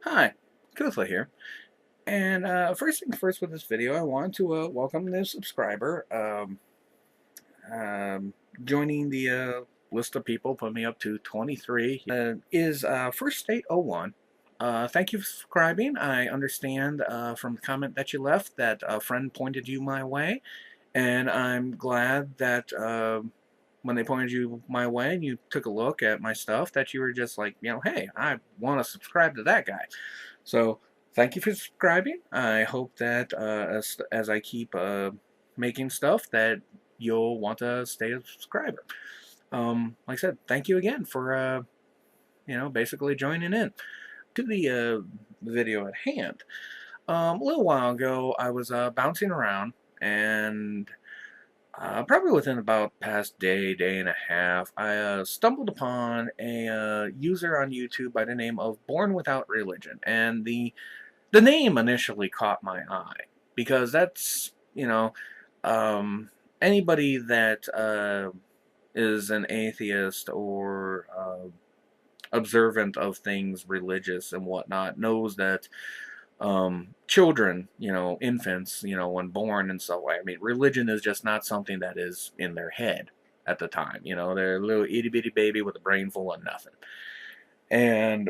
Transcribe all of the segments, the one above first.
Hi, Kutha here. And first thing first with this video, I want to welcome a new subscriber. Um, Joining the list of people, put me up to 23, is First State 01. Thank you for subscribing. I understand from the comment that you left that a friend pointed you my way, and I'm glad that when they pointed you my way and you took a look at my stuff, that you were just like, hey, I want to subscribe to that guy. So thank you for subscribing. I hope that as I keep making stuff, that you'll want to stay a subscriber. Like I said, thank you again for basically joining in to the video at hand. A little while ago, I was bouncing around, and probably within about past day and a half, I stumbled upon a user on YouTube by the name of BornWithoutReligion, and the name initially caught my eye because that's, um, anybody that is an atheist or observant of things religious and whatnot knows that children, infants, when born and so on. I mean, religion is just not something that is in their head at the time. They're a little itty bitty baby with a brain full of nothing. And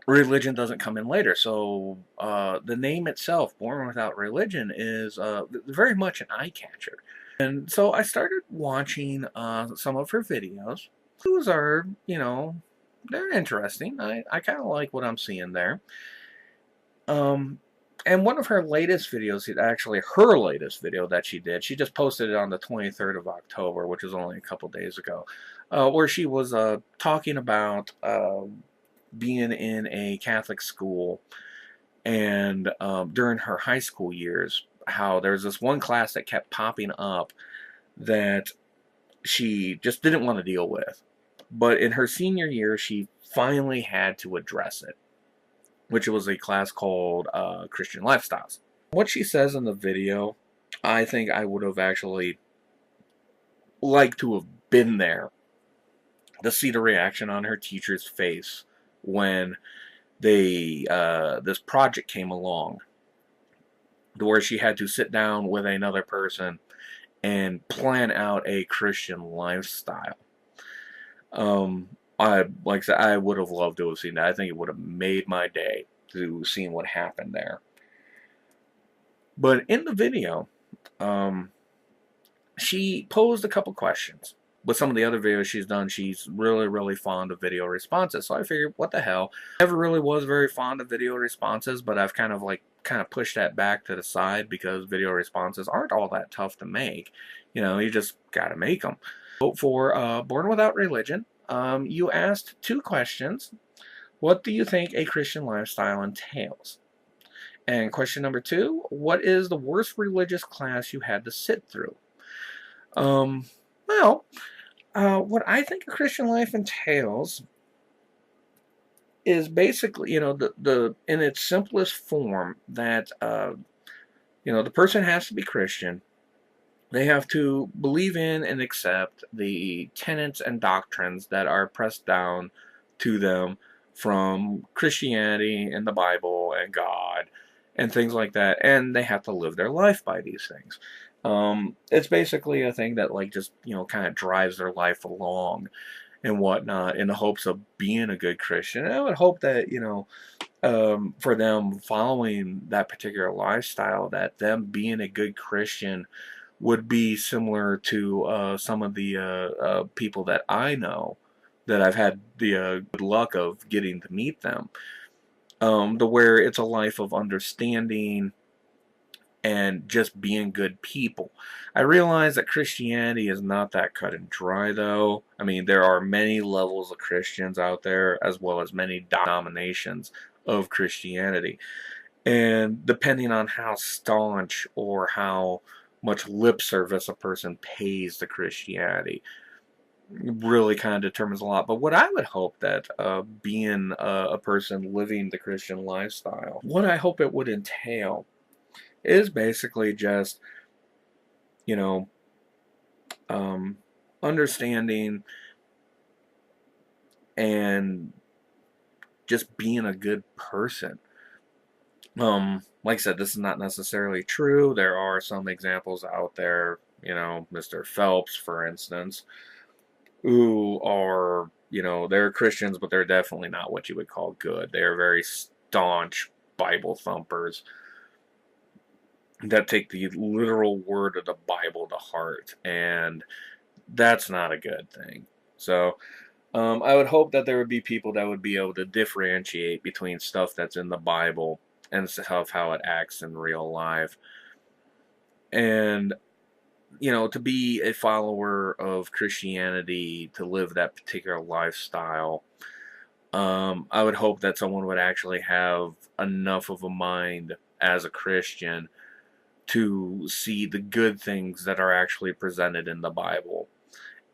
religion doesn't come in later. So the name itself, Born Without Religion, is very much an eye catcher. And so I started watching some of her videos. Those are, they're interesting. I kind of like what I'm seeing there. Um, and one of her latest videos, actually her latest video that she did, she just posted it on the 23rd of October, which was only a couple days ago, where she was talking about being in a Catholic school and during her high school years, how there's this one class that kept popping up that she just didn't want to deal with. But in her senior year, she finally had to address it, which was a class called Christian Lifestyles. What she says in the video, I think I would have actually liked to have been there to see the reaction on her teacher's face when this project came along, where she had to sit down with another person and plan out a Christian lifestyle. Like I said, I would have loved to have seen that. I think it would have made my day to see what happened there. But in the video, she posed a couple questions. With some of the other videos she's done, she's really, really fond of video responses. So I figured, what the hell? Never really was very fond of video responses, but I've kind of pushed that back to the side because video responses aren't all that tough to make. You just gotta make them. So for Born Without Religion, you asked two questions. What do you think a Christian lifestyle entails? And question number two, what is the worst religious class you had to sit through? Um, well, what I think a Christian life entails is basically, the in its simplest form that the person has to be Christian. They have to believe in and accept the tenets and doctrines that are pressed down to them from Christianity and the Bible and God and things like that, and they have to live their life by these things. It's basically a thing that just kind of drives their life along and whatnot in the hopes of being a good Christian. And I would hope that for them following that particular lifestyle, that them being a good Christian would be similar to some of the people that I know that I've had the good luck of getting to meet them. To where it's a life of understanding and just being good people. I realize that Christianity is not that cut and dry, though. I mean, there are many levels of Christians out there, as well as many denominations of Christianity. And depending on how staunch or how much lip service a person pays to Christianity, really kind of determines a lot. But what I would hope that being a person living the Christian lifestyle, what I hope it would entail is basically just, you know, um, understanding and just being a good person. Like I said, this is not necessarily true. There are some examples out there, Mr. Phelps, for instance, who are, they're Christians, but they're definitely not what you would call good. They are very staunch Bible thumpers that take the literal word of the Bible to heart, and that's not a good thing. So, I would hope that there would be people that would be able to differentiate between stuff that's in the Bible and stuff how it acts in real life. And, to be a follower of Christianity, to live that particular lifestyle, I would hope that someone would actually have enough of a mind as a Christian to see the good things that are actually presented in the Bible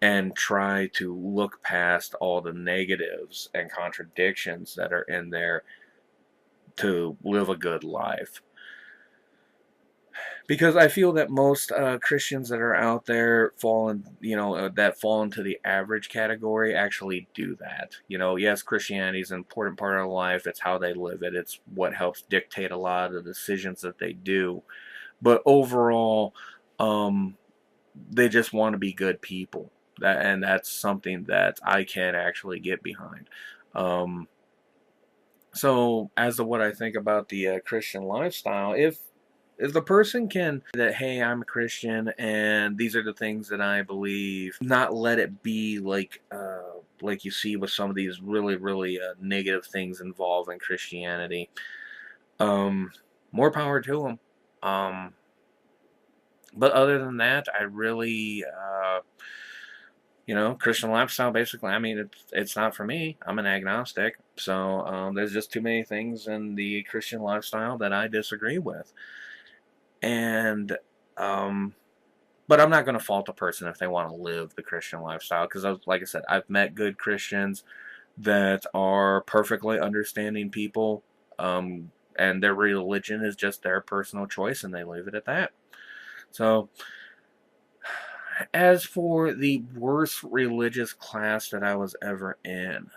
and try to look past all the negatives and contradictions that are in there to live a good life. Because I feel that most Christians that are out there that fall into the average category actually do that. Yes, Christianity is an important part of life. It's how they live it. It's what helps dictate a lot of the decisions that they do. But overall, they just want to be good people. And that's something that I can actually get behind. So as to what I think about the Christian lifestyle, if the person can that, hey, I'm a Christian and these are the things that I believe, not let it be like you see with some of these really really negative things involved in Christianity. More power to them. But other than that, I really Christian lifestyle, basically, I mean, it's not for me. I'm an agnostic. So there's just too many things in the Christian lifestyle that I disagree with. And, but I'm not going to fault a person if they want to live the Christian lifestyle. Because, like I said, I've met good Christians that are perfectly understanding people. And their religion is just their personal choice, and they leave it at that. So, as for the worst religious class that I was ever in,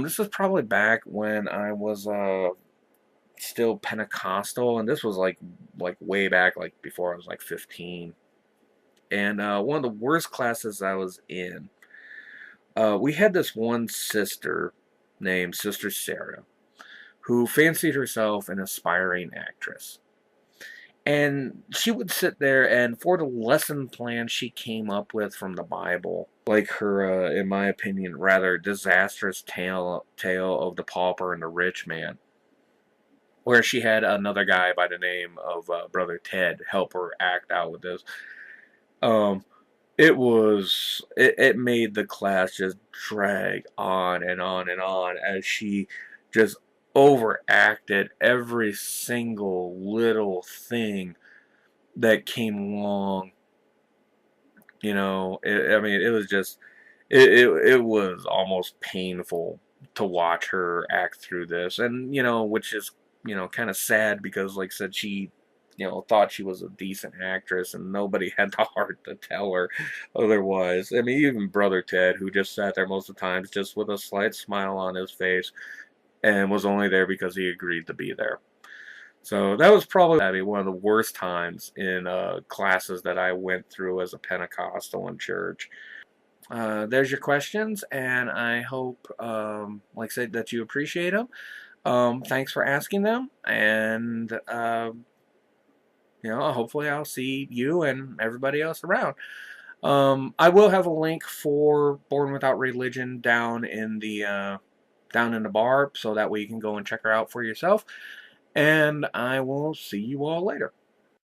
this was probably back when I was still Pentecostal, and this was like way back, like before I was like 15. And one of the worst classes I was in, we had this one sister named Sister Sarah, who fancied herself an aspiring actress. And she would sit there, and for the lesson plan she came up with from the Bible, like her, in my opinion, rather disastrous tale of the pauper and the rich man, where she had another guy by the name of Brother Ted help her act out with this. It made the class just drag on and on and on as she just overacted every single little thing that came along. I mean, it was just, it was almost painful to watch her act through this. And, which is, kind of sad because, like I said, she, thought she was a decent actress and nobody had the heart to tell her otherwise. I mean, even Brother Ted, who just sat there most of the times just with a slight smile on his face and was only there because he agreed to be there. So that was probably one of the worst times in classes that I went through as a Pentecostal in church. There's your questions, and I hope, like I said, that you appreciate them. Thanks for asking them, and hopefully I'll see you and everybody else around. I will have a link for Born Without Religion down in the bar, so that way you can go and check her out for yourself. And I will see you all later.